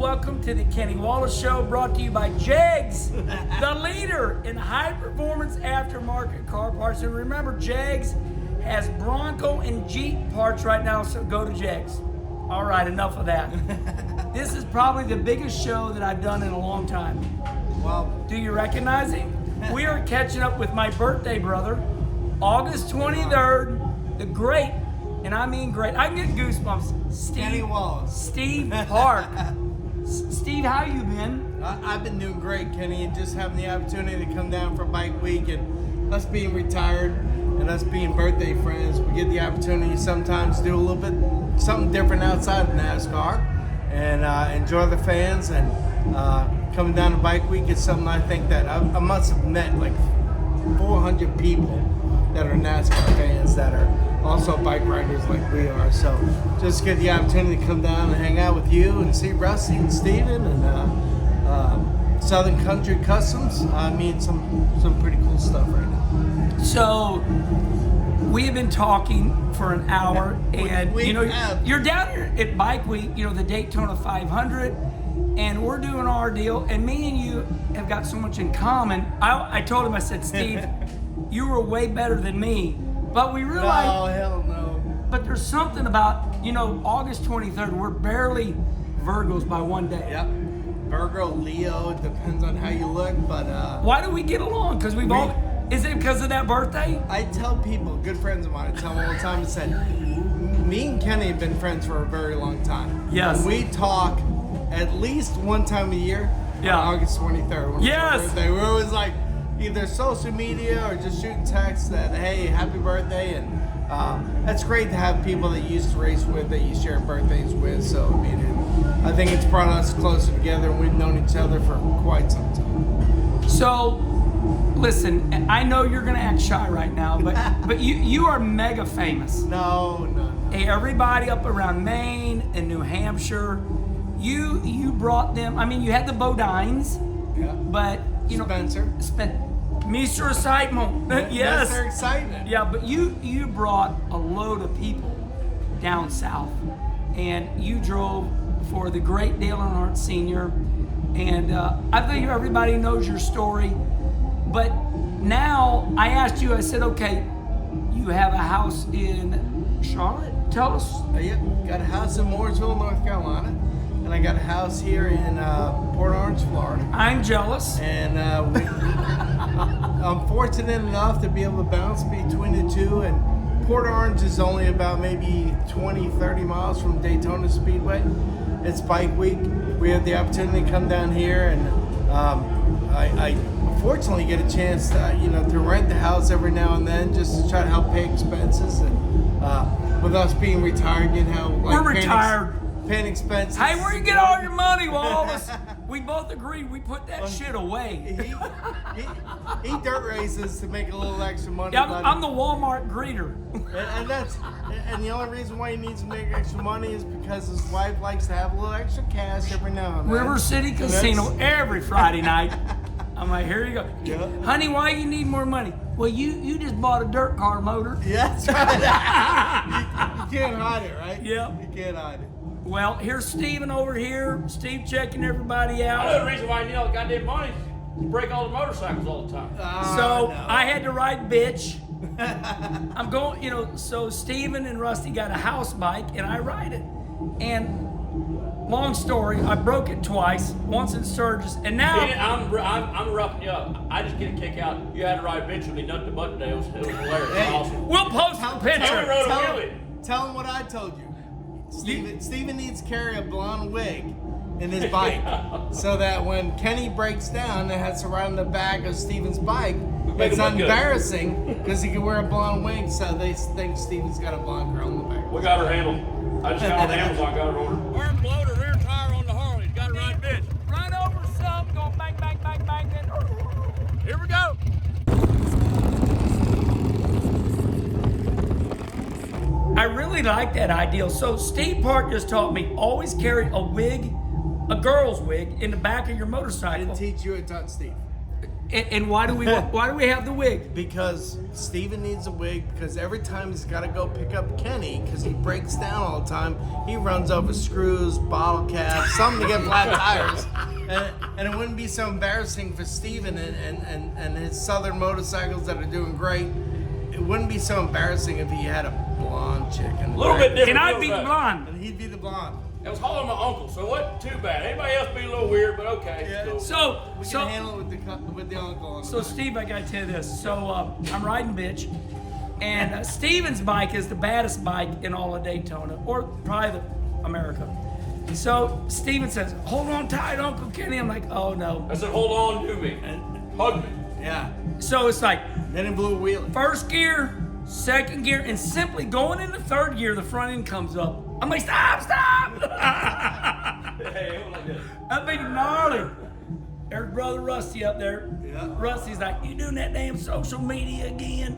welcome to the Kenny Wallace Show, brought to you by JEGS, the leader in high-performance aftermarket car parts. And remember, JEGS has Bronco and Jeep parts right now, so go to JEGS. All right, enough of that. This is probably the biggest show that I've done in a long time. Well, do you recognize him? We are catching up with my birthday brother, August 23rd, the great, and I mean great, I get goosebumps, Kenny Wallace. Steve Park. Steve, how you been? I've been doing great, Kenny, and just having the opportunity to come down for Bike Week, and us being retired and us being birthday friends, we get the opportunity sometimes to do a little bit something different outside of NASCAR and enjoy the fans. And coming down to Bike Week is something I think that I must have met like 400 people that are NASCAR fans that are also bike riders like we are. So just get the opportunity to come down and hang out with you and see Rusty and Steven and Southern Country Customs. I mean, some pretty cool stuff right now. So we have been talking for an hour, and you're down here at Bike Week, the Daytona 500, and we're doing our deal, and me and you have got so much in common. I told him, I said, Steve, you were way better than me, but we realized, no, hell no. But there's something about, August 23rd, we're barely Virgos by one day. Yep. Virgo, Leo, it depends on how you look, but why do we get along? Because is it because of that birthday? I tell people, good friends of mine, I tell them all the time, I said, me and Kenny have been friends for a very long time. Yes. And we talk at least one time a year on August 23rd. When yes. It's our birthday. We're always like, either social media or just shooting texts that, hey, happy birthday. And that's great to have people that you used to race with, that you share birthdays with. So, I mean, I think it's brought us closer together, and we've known each other for quite some time. So, listen, I know you're going to act shy right now, but you are mega famous. No. Hey, everybody up around Maine and New Hampshire, you brought them. I mean, you had the Bodines, but Spencer. Mr. Excitement. Yes. Mr. Excitement. Yeah, but you brought a load of people down south, and you drove for the great Dale Earnhardt Sr. And I think everybody knows your story. But now I asked you, I said, okay, you have a house in Charlotte. Tell us. Yep, got a house in Mooresville, North Carolina. And I got a house here in Port Orange, Florida. I'm jealous. And I'm fortunate enough to be able to bounce between the two. And Port Orange is only about maybe 20, 30 miles from Daytona Speedway. It's Bike Week. We have the opportunity to come down here, and I fortunately get a chance to rent the house every now and then, just to try to help pay expenses. And with us being retired, we're retired. Paying expenses. Hey, where you get all your money, Wallace? We both agreed we put that shit away. He dirt races to make a little extra money. Yeah, I'm the Walmart greeter. And the only reason why he needs to make extra money is because his wife likes to have a little extra cash every now and then. River City Casino every Friday night. I'm like, here you go. Yeah. Honey, why you need more money? Well, you just bought a dirt car motor. Yeah, that's right. You can't hide it, right? Yep. You can't hide it. Well, here's Steven over here. Steve checking everybody out. I know the reason why you need all the goddamn money is to break all the motorcycles all the time. No. I had to ride bitch. I'm going, so Steven and Rusty got a house bike, and I ride it. And long story, I broke it twice, once in Sturgis, and now... I'm roughing you up. I just get a kick out. You had to ride bitch with me nut to butt today. It was hilarious. It was awesome. We'll post the picture. Tell him what I told you. Steven needs to carry a blonde wig in his bike so that when Kenny breaks down and has to ride on the back of Steven's bike, it's embarrassing because he can wear a blonde wig, so they think Steven's got a blonde girl in the back. We got her handled. I just got on Amazon, got her ordered. Arm bloater, rear tire on the Harley. Got to ride bitch. Run over some, go bang, bang, bang, bang, then. Here we go. I really like that idea. So Steve Park just taught me, always carry a wig, a girl's wig, in the back of your motorcycle. I didn't teach you, it taught Steve. And why do we have the wig? Because Steven needs a wig, because every time he's got to go pick up Kenny, because he breaks down all the time, he runs over screws, bottle caps, something to get flat tires. And it wouldn't be so embarrassing for Steven and his Southern motorcycles that are doing great. It wouldn't be so embarrassing if he had a blonde chick. A little bit different. And I'd be the blonde. And he'd be the blonde. It was hauling my uncle, so it wasn't too bad. Anybody else be a little weird, but okay. Yeah. Cool. We can handle it with the uncle. So Steve, I gotta tell you this. So I'm riding bitch, and Steven's bike is the baddest bike in all of Daytona, or probably America. So Steven says, "Hold on tight, Uncle Kenny." I'm like, "Oh no." I said, hold on to me. Hug me. Yeah. So it's like Then he blew a wheelie. first gear, second gear, and simply going into third gear, the front end comes up. I'm like, stop! Hey, it was like this. That thing gnarly. There's brother Rusty up there. Yeah. Rusty's like, "You doing that damn social media again?"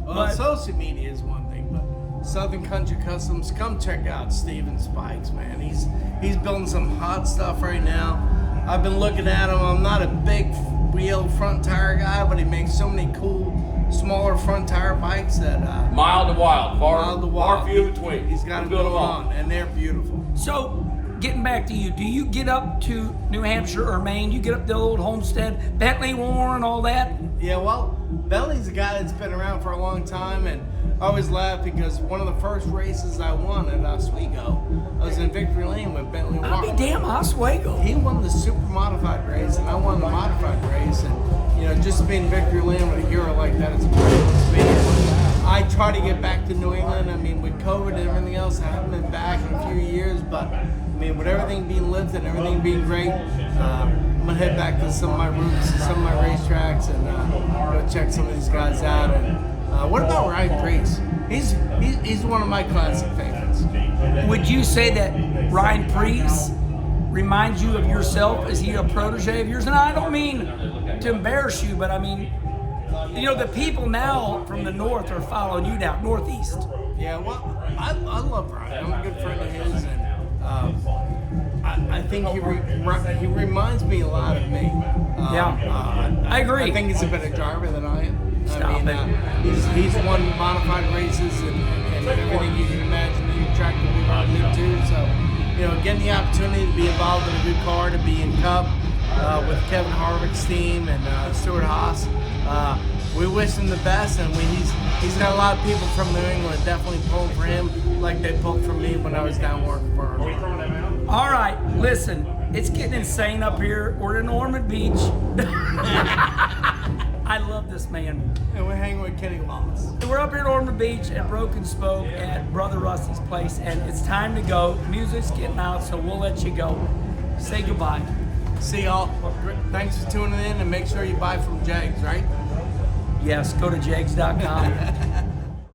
Well, But- social media is one thing, but Southern Country Customs, come check out Steven's bikes, man. He's building some hot stuff right now. I've been looking at him. I'm not a big wheel front tire guy, but he makes so many cool smaller front tire bikes that Mild to wild. Mild to wild. Far few in between. He's got them Build going them all. on, and they're beautiful. So, getting back to you, do you get up to New Hampshire or Maine? You get up to the old homestead, Bentley Warren, all that? Yeah, well, Bentley's a guy that's been around for a long time, and I always laugh because one of the first races I won at Oswego, I was in Victory Lane with Bentley I'll be Warren. damn Oswego. He won the super modified race, and I won the modified race, and just being Victory Lane with a hero like that is a great experience. I try to get back to New England. I mean, with COVID and everything else, I haven't been back in a few years, but I mean, with everything being lived and everything being great, I'm gonna head back to some of my roots, some of my racetracks, and go check some of these guys out. And what about Ryan Preece? He's one of my classic favorites. Would you say that Ryan Preece reminds you of yourself? Is he a protege of yours? And I don't mean to embarrass you, but I mean, the people now from the north are following you down, northeast. Yeah, well, I love Ryan. I'm a good friend of his, and I think he reminds me a lot of me. I agree. I think he's a better driver than I am. Stop it. He's won modified races and everything you can imagine any track that we've run into. So, getting the opportunity to be involved in a good car, to be in Cup with Kevin Harvick's team and Stuart Haas. We wish him the best, and he's got a lot of people from New England definitely pulling for him like they pulled for me when I was down working for him. All right, listen, it's getting insane up here. We're in Ormond Beach. I love this man. And we're hanging with Kenny Wallace. We're up here at Ormond Beach at Broken Spoke at Brother Rusty's place, and it's time to go. Music's getting out, so we'll let you go. Say goodbye. See y'all. Thanks for tuning in, and make sure you buy from JEGS, right? Yes, go to JEGS.com.